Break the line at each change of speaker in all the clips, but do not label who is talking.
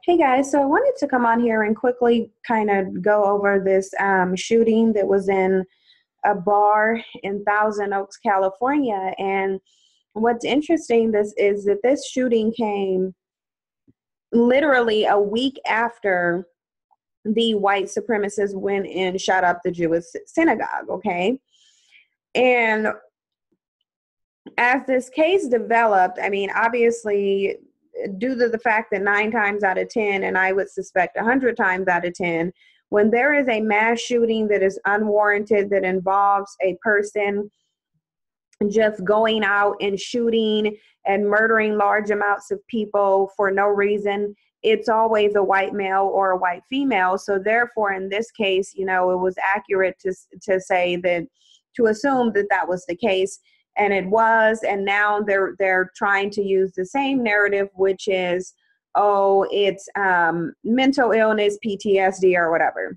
Hey guys, so I wanted to come on here and quickly kind of go over this shooting that was in a bar in Thousand Oaks, California. And what's interesting this is that this shooting came literally a week after the white supremacists went and shot up the Jewish synagogue. Okay, and as this case developed, I mean, obviously, due to the fact that 9 times out of 10, and I would suspect 100 times out of 10, when there is a mass shooting that is unwarranted, that involves a person just going out and shooting and murdering large amounts of people for no reason, it's always a white male or a white female. So therefore, in this case, it was accurate to say that, to assume that that was the case. And it was, and now they're trying to use the same narrative, which is, oh, it's mental illness, PTSD, or whatever.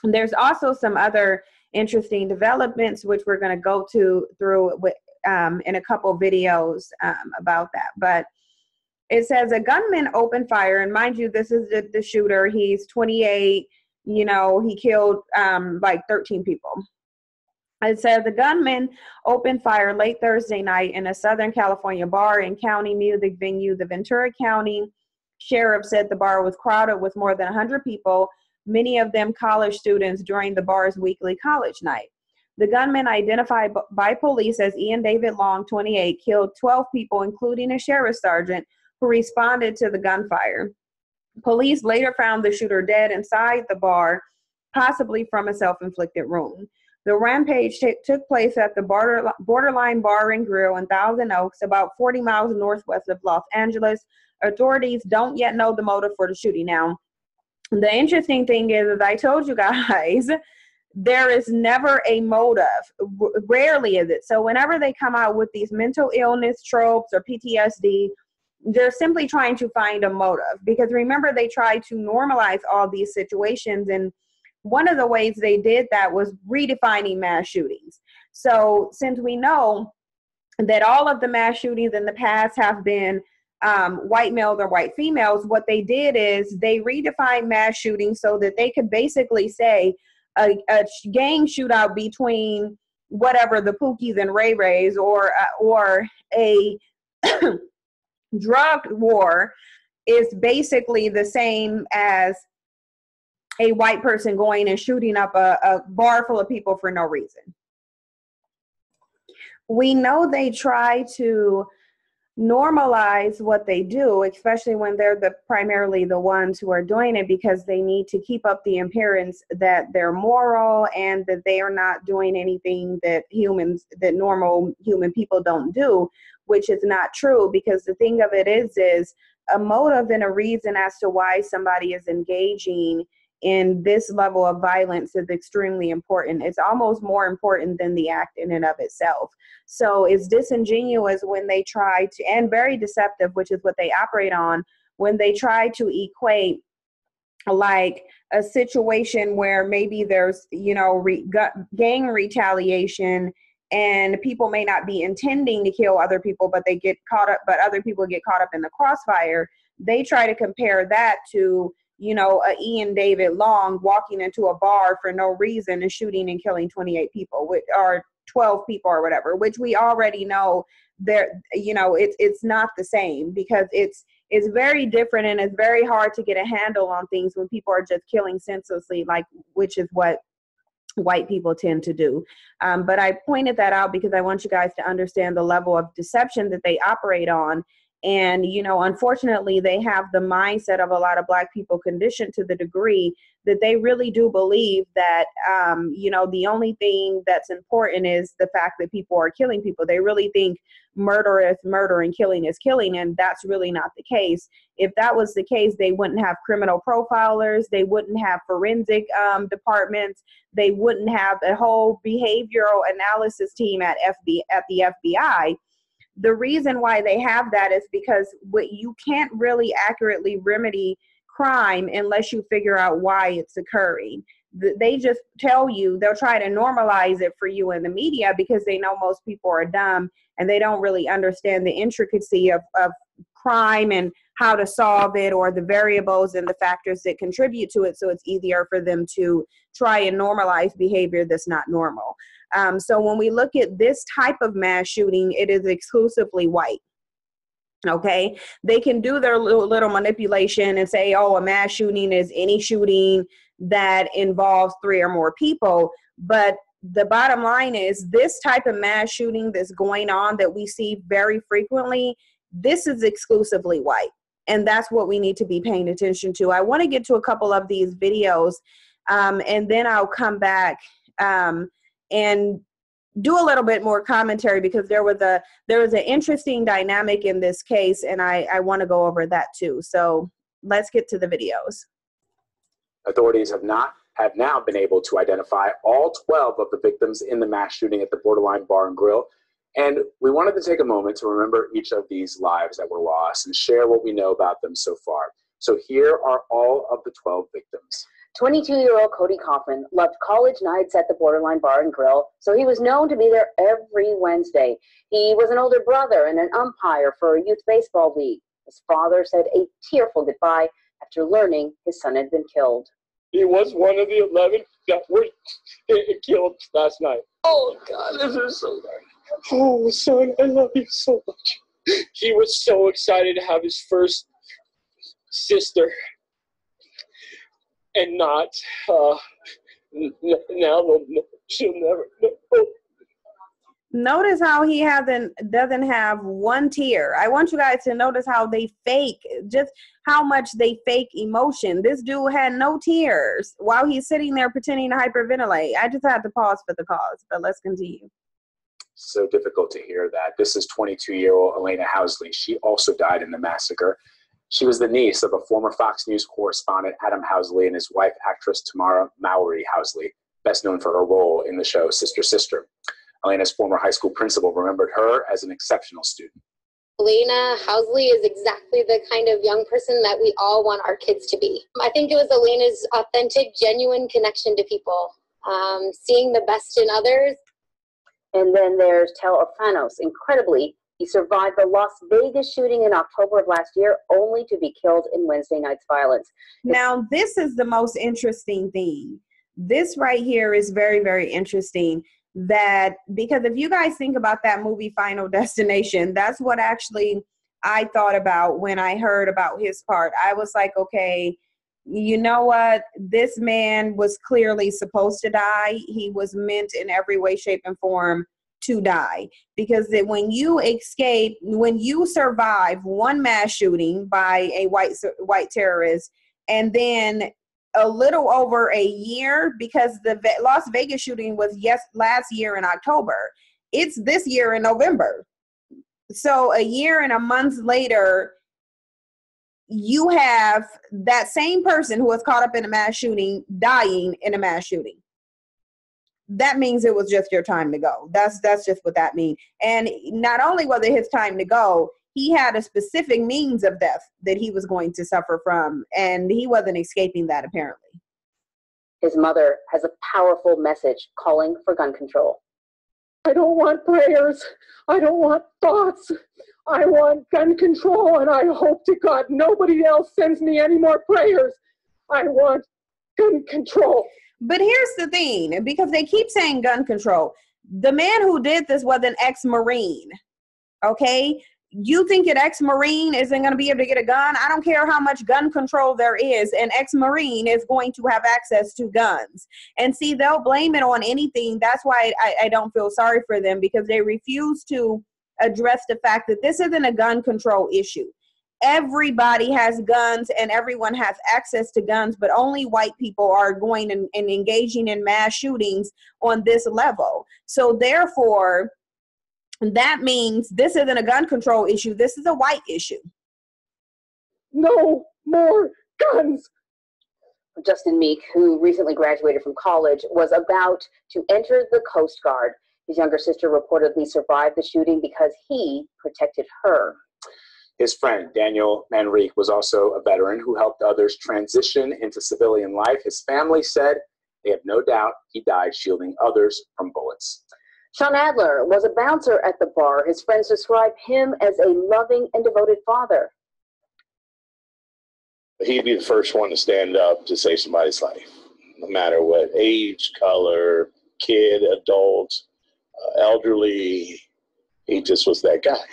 And there's also some other interesting developments, which we're going to go through in a couple videos about that. But it says a gunman opened fire, and mind you, this is the shooter. He's 28. He killed like 13 people. It says the gunman opened fire late Thursday night in a Southern California bar and county music venue. The Ventura County Sheriff said the bar was crowded with more than 100 people, many of them college students, during the bar's weekly college night. The gunman, identified by police as Ian David Long, 28, killed 12 people, including a sheriff's sergeant who responded to the gunfire. Police later found the shooter dead inside the bar, possibly from a self-inflicted wound. The rampage took place at the Borderline Bar and Grill in Thousand Oaks, about 40 miles northwest of Los Angeles. Authorities don't yet know the motive for the shooting. Now, the interesting thing is, as I told you guys, there is never a motive. Rarely is it. So whenever they come out with these mental illness tropes or PTSD, they're simply trying to find a motive. Because remember, they tried to normalize all these situations, and one of the ways they did that was redefining mass shootings. So since we know that all of the mass shootings in the past have been white males or white females, what they did is they redefined mass shooting so that they could basically say a gang shootout between whatever, the Pookies and Ray Rays, or a drug war is basically the same as a white person going and shooting up a bar full of people for no reason. We know they try to normalize what they do, especially when they're primarily the ones who are doing it, because they need to keep up the appearance that they're moral and that they are not doing anything that normal human people don't do, which is not true. Because the thing of it is a motive and a reason as to why somebody is engaging in this level of violence is extremely important. It's almost more important than the act in and of itself. So it's disingenuous when they try to, and very deceptive, which is what they operate on, when they try to equate like a situation where maybe there's, gang retaliation, and people may not be intending to kill other people, but other people get caught up in the crossfire. They try to compare that to, a Ian David Long walking into a bar for no reason and shooting and killing 28 people, or 12 people or whatever, which we already know it's not the same, because it's very different, and it's very hard to get a handle on things when people are just killing senselessly, which is what white people tend to do. But I pointed that out because I want you guys to understand the level of deception that they operate on. And, unfortunately, they have the mindset of a lot of Black people conditioned to the degree that they really do believe that, the only thing that's important is the fact that people are killing people. They really think murder is murder and killing is killing. And that's really not the case. If that was the case, they wouldn't have criminal profilers. They wouldn't have forensic departments. They wouldn't have a whole behavioral analysis team at the FBI. The reason why they have that is because you can't really accurately remedy crime unless you figure out why it's occurring. They just tell you, they'll try to normalize it for you in the media because they know most people are dumb and they don't really understand the intricacy of crime and how to solve it or the variables and the factors that contribute to it, so it's easier for them to try and normalize behavior that's not normal. So when we look at this type of mass shooting, it is exclusively white. Okay, they can do their little manipulation and say, oh, a mass shooting is any shooting that involves 3 or more people. But the bottom line is, this type of mass shooting that's going on that we see very frequently, this is exclusively white. And that's what we need to be paying attention to. I want to get to a couple of these videos, and then I'll come back and do a little bit more commentary, because there was an interesting dynamic in this case, and I want to go over that too. So let's get to the videos.
Authorities have now been able to identify all 12 of the victims in the mass shooting at the Borderline Bar and Grill. And we wanted to take a moment to remember each of these lives that were lost and share what we know about them so far. So here are all of the 12 victims.
22-year-old Cody Kaufman loved college nights at the Borderline Bar and Grill, so he was known to be there every Wednesday. He was an older brother and an umpire for a youth baseball league. His father said a tearful goodbye after learning his son had been killed.
He was one of the 11 that were killed last night. Oh, God, this is so bad. Oh, son, I love you so much. He was so excited to have his first sister. And not, now she'll never know.
Notice how he doesn't have one tear. I want you guys to notice how they fake, just how much they fake emotion. This dude had no tears while he's sitting there pretending to hyperventilate. I just had to pause for the cause, but let's continue.
So difficult to hear that. This is 22-year-old Elena Housley. She also died in the massacre. She was the niece of a former Fox News correspondent, Adam Housley, and his wife, actress Tamara Mowry Housley, best known for her role in the show Sister Sister. Elena's former high school principal remembered her as an exceptional student.
Elena Housley is exactly the kind of young person that we all want our kids to be. I think it was Elena's authentic, genuine connection to people, seeing the best in others.
And then there's Tel Ofanos. Incredibly, he survived the Las Vegas shooting in October of last year, only to be killed in Wednesday night's violence.
Now, this is the most interesting thing. This right here is very, very interesting. Because if you guys think about that movie Final Destination, that's what actually I thought about when I heard about his part. I was like, okay, you know what? This man was clearly supposed to die. He was meant in every way, shape, and form to die, because when you survive one mass shooting by a white terrorist, and then a little over a year, because the Las Vegas shooting was last year in October, it's this year in November. So a year and a month later, you have that same person who was caught up in a mass shooting dying in a mass shooting. That means it was just your time to go. That's just what that means. And not only was it his time to go, he had a specific means of death that he was going to suffer from, and he wasn't escaping that, apparently.
His mother has a powerful message calling for gun control.
I don't want prayers. I don't want thoughts. I want gun control, and I hope to God nobody else sends me any more prayers. I want gun control.
But here's the thing, because they keep saying gun control. The man who did this was an ex-Marine, okay? You think an ex-Marine isn't going to be able to get a gun? I don't care how much gun control there is. An ex-Marine is going to have access to guns. And see, they'll blame it on anything. That's why I don't feel sorry for them, because they refuse to address the fact that this isn't a gun control issue. Everybody has guns and everyone has access to guns, but only white people are going and engaging in mass shootings on this level. So therefore, that means this isn't a gun control issue. This is a white issue.
No more guns.
Justin Meek, who recently graduated from college, was about to enter the Coast Guard. His younger sister reportedly survived the shooting because he protected her.
His friend, Daniel Manrique, was also a veteran who helped others transition into civilian life. His family said they have no doubt he died shielding others from bullets.
Sean Adler was a bouncer at the bar. His friends describe him as a loving and devoted father.
He'd be the first one to stand up to save somebody's life, no matter what age, color, kid, adult, elderly. He just was that guy.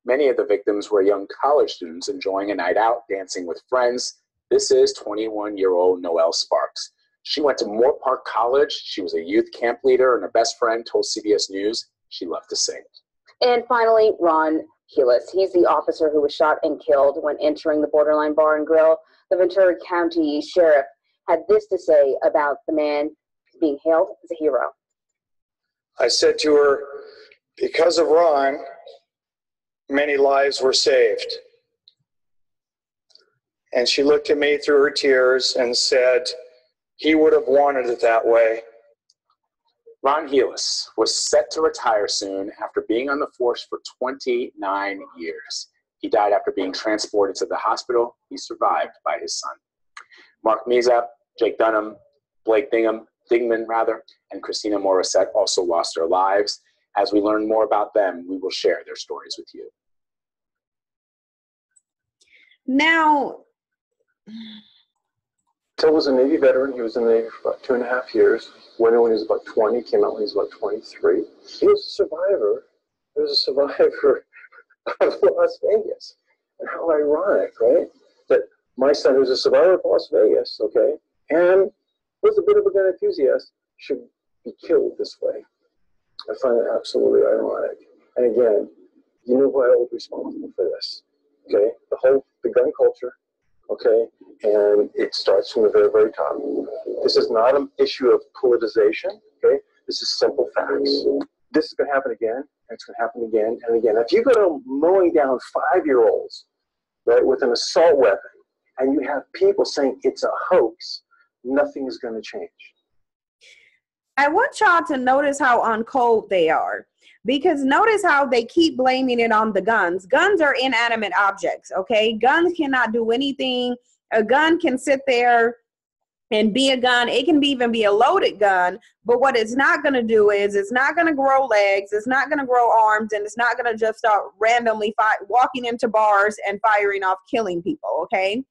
Many of the victims were young college students enjoying a night out, dancing with friends. This is 21-year-old Noelle Sparks. She went to Moore Park College. She was a youth camp leader, and her best friend told CBS News she loved to sing.
And finally, Ron Heelis. He's the officer who was shot and killed when entering the Borderline Bar and Grill. The Ventura County Sheriff had this to say about the man being hailed as a hero.
I said to her, because of Ron, many lives were saved. And she looked at me through her tears and said, he would have wanted it that way.
Ron Heelis was set to retire soon after being on the force for 29 years. He died after being transported to the hospital. He survived by his son. Mark Meza, Jake Dunham, Blake Dingman, and Christina Morissette also lost their lives. As we learn more about them, we will share their stories with you.
Now,
Till was a Navy veteran. He was in the Navy for about 2.5 years. Went in when he was about 20, came out when he was about 23. He was a survivor. He was a survivor of Las Vegas. And how ironic, right? That my son, who's a survivor of Las Vegas, okay, and was a bit of a gun enthusiast, should be killed this way. I find it absolutely ironic. And again, you know who I hold responsible for this, okay? The gun culture, okay? And it starts from the very, very top. This is not an issue of politicization, okay? This is simple facts. This is going to happen again, and it's going to happen again and again. If you go to mowing down 5-year-olds, right, with an assault weapon, and you have people saying it's a hoax, nothing is going to change.
I want y'all to notice how on code they are, because notice how they keep blaming it on the guns. Guns are inanimate objects, okay? Guns cannot do anything. A gun can sit there and be a gun. It can even be a loaded gun, but what it's not going to do is it's not going to grow legs, it's not going to grow arms, and it's not going to just start randomly walking into bars and firing off, killing people, okay?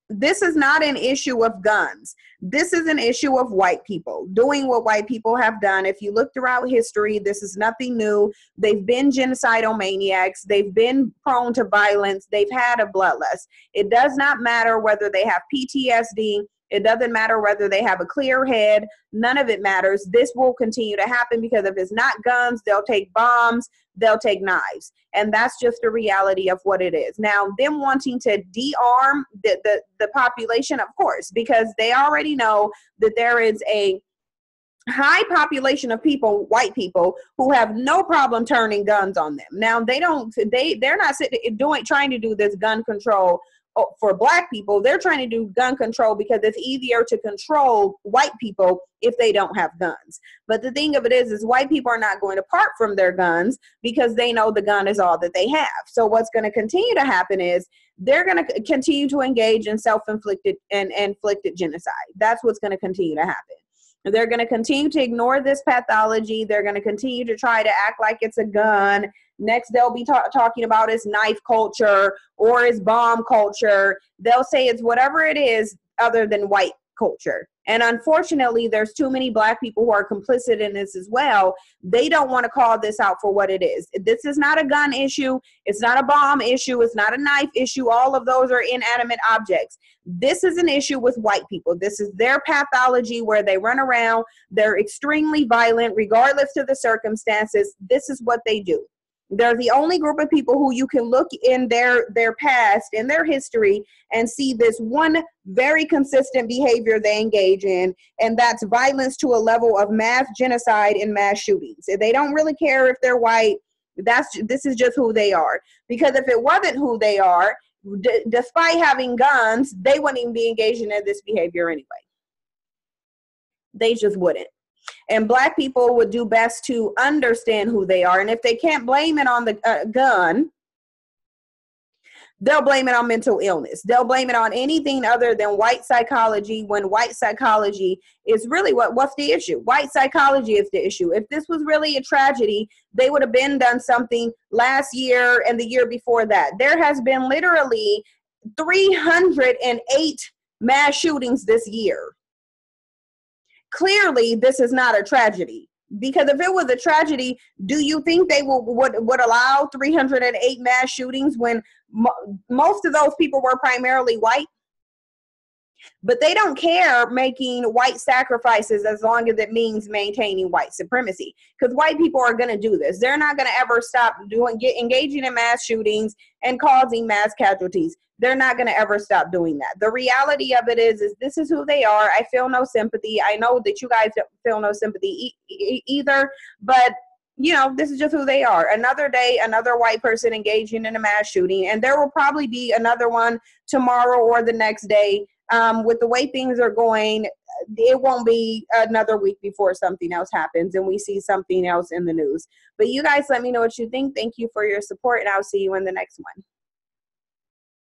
This is not an issue of guns. This is an issue of white people doing what white people have done. If you look throughout history, this is nothing new. They've been genocidal maniacs. They've been prone to violence. They've had a bloodlust. It does not matter whether they have PTSD. It doesn't matter whether they have a clear head. None of it matters. This will continue to happen because if it's not guns, they'll take bombs, they'll take knives. And that's just the reality of what it is. Now, them wanting to de-arm the population, of course, because they already know that there is a high population of people, white people, who have no problem turning guns on them. Now, they're not trying to do this gun control for black people. They're trying to do gun control because it's easier to control white people if they don't have guns. But the thing of it is white people are not going to part from their guns because they know the gun is all that they have. So what's going to continue to happen is they're going to continue to engage in self-inflicted and inflicted genocide. That's what's going to continue to happen. They're going to continue to ignore this pathology. They're going to continue to try to act like it's a gun. Next, they'll be talking about its knife culture or its bomb culture. They'll say it's whatever it is other than white culture. And unfortunately, there's too many black people who are complicit in this as well. They don't want to call this out for what it is. This is not a gun issue. It's not a bomb issue. It's not a knife issue. All of those are inanimate objects. This is an issue with white people. This is their pathology where they run around. They're extremely violent, regardless of the circumstances. This is what they do. They're the only group of people who you can look in their past, in their history, and see this one very consistent behavior they engage in, and that's violence to a level of mass genocide and mass shootings. They don't really care if they're white. This is just who they are. Because if it wasn't who they are, despite having guns, they wouldn't even be engaging in this behavior anyway. They just wouldn't. And black people would do best to understand who they are. And if they can't blame it on the gun, they'll blame it on mental illness. They'll blame it on anything other than white psychology, when white psychology is really what's the issue? White psychology is the issue. If this was really a tragedy, they would have been done something last year and the year before that. There has been literally 308 mass shootings this year. Clearly, this is not a tragedy. Because if it was a tragedy, do you think they would allow 308 mass shootings when most of those people were primarily white? But they don't care making white sacrifices as long as it means maintaining white supremacy. Because white people are going to do this. They're not going to ever stop engaging in mass shootings and causing mass casualties. They're not going to ever stop doing that. The reality of it is this is who they are. I feel no sympathy. I know that you guys don't feel no sympathy either. But, you know, this is just who they are. Another day, another white person engaging in a mass shooting. And there will probably be another one tomorrow or the next day. With the way things are going, it won't be another week before something else happens and we see something else in the news. But you guys let me know what you think. Thank you for your support, and I'll see you in the next one.